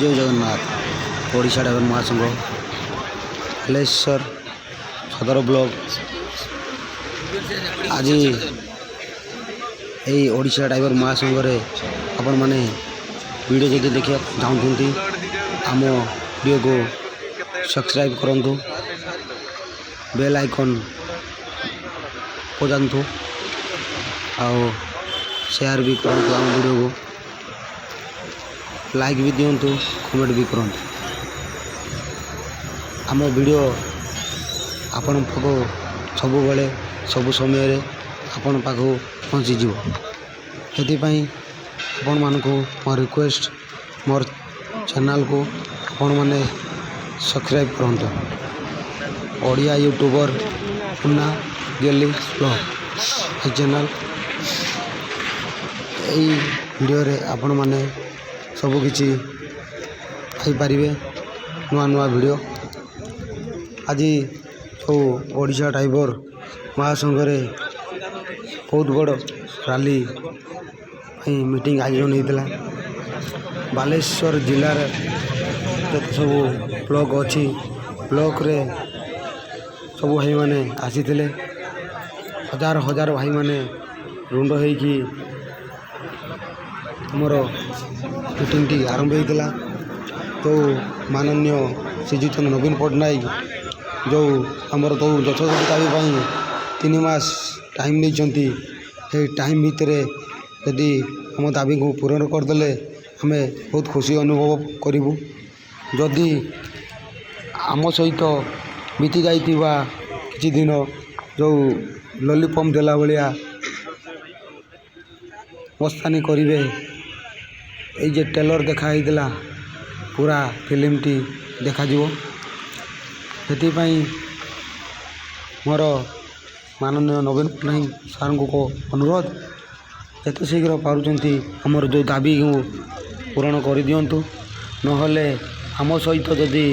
जय जगन्नाथ। ओडिशा ड्राइवर महासंघ बालेश्वर सदर ब्लॉक आज यही ओडिशा ड्राइवर महासंघ आपण मैंने वीडियो जदि देखा चाहूँगी आम वीडियो को सब्सक्राइब करूँ, बेल आइकन बजातु आओ शेयर भी करूँ, आम वीडियो को लाइक भी दिंतु, कमेंट भी करूँ। आम वीडियो आपण पाख सब बेले सब समय आपण पाख पहुँचीज से आपण मानक मो रिक्वेस्ट मोर चैनल को आपण मैंने सब्सक्राइब करूँ। ओडिया यूट्यूबर मुन्ना गेली ब्लॉग चैनल यही वीडियो रे आपण मैंने सबकि पाइपर नुआ नुआ वीडियो। आज जो ओडिशा ड्राइवर महासंघ बहुत बड़ रैली मीटिंग आयोजन होता बालेश्वर जिलार जो सब ब्लॉक अच्छी ब्लॉक रे सब भाई मैंने आसी हजार हजार भाई मैंने रुंड होगी आमर मीटिंग टी आरंभ होता। तो माननीय श्रीजुत नवीन पट्टनायक जो आमर तो जथाजथि दाबी 3 मास टाइम नहीं टाइम भितर यदि आम दाबी को पूरण करदे आम बहुत खुशी अनुभव करूँ। जदि आम सहित बीती जाइथिबा किछि दिन जो लॉलीपॉप देला भलिया मस्तानी करिवे এই যে টেলর দেখা হয়েছিল पूरा फिल्मटी देखा से मोर माननीय नवीन पट्टनायक सार को अनुरोध जिते शीघ्र पार्टी आमर जो दाबी को पूरण कर दिंतु नहले आम सहित जदि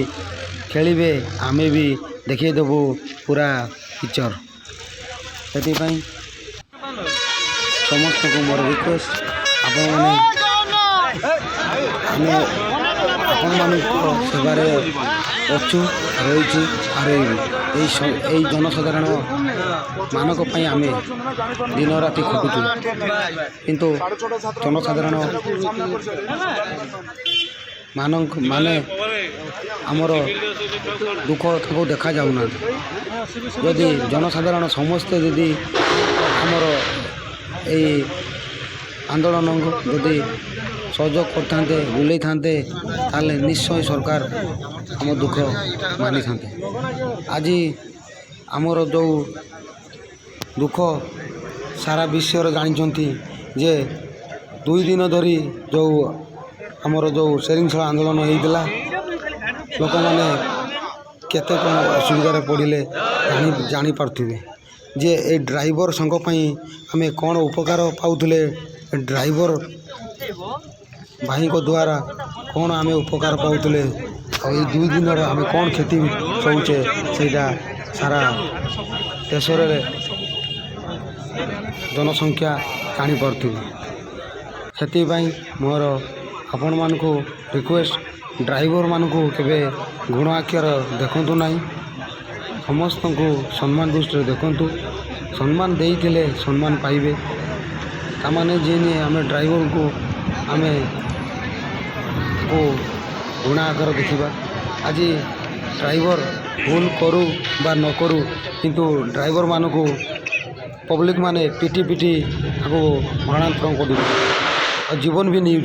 खेलिए आम भी देखीदेबू पूरा पिक्चर। से समस्त को मोर रिक्वेस्ट आपण मैंने सेवार अच्छु रही यही जनसाधारण मानक आम दिन राति खटुचु किंतु जनसाधारण मानक माने आमर दुख को देखा जाऊना। यदि जनसाधारण समस्ते यदि आमर यही आंदोलन जदि सहयोग करते बुले था निश्चय सरकार आम दुख मानी था। आज आमर जो दुख सारा विश्व जानते जे 2 दिन धरी जो आमर जो शेरिंग आंदोलन होता लोक मैंने केते कौन असुविधार पड़े जानीपारे जे ए ड्राइवर संघ आम कौन उपकार पाऊले ड्राइवर भाई को द्वारा कौन आम उपकार पाऊले आई 2 दिन आम कौन क्षति सौचे सेटा सारा देश जनसंख्या जानीपारे से मोर आपण मानक रिक्वेस्ट ड्राइवर मानक केवे गुण आख्यार देखु ना, समस्त को सम्मान दृष्टि देखु, सम्मान देते सम्मान पाइबे ताने जी आम ड्राइवर को आम को गुण आकार देखा। आज ड्राइवर भूल करू बा न करू किंतु ड्राइवर मान को पब्लिक माने पिटी पिटी आपको मरणांतर कर जीवन भी नहीं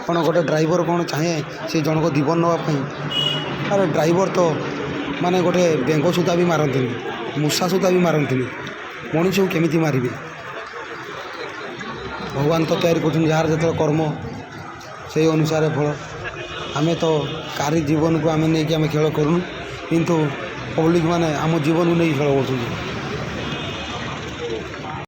कौन गोटे ड्राइवर कौन चाहे से जन को जीवन नापी। अरे ड्राइवर तो माने गोटे बेंग सुता भी मारती मूषा सुता भी मारती मनीष को केमी मारे भगवान तो तैयारी कर जार जो कर्म से अनुसार फल आम तो कारी जीवन को आम नहीं खेल करूँ किंतु पब्लिक माने आम जीवन को नहीं खेल कर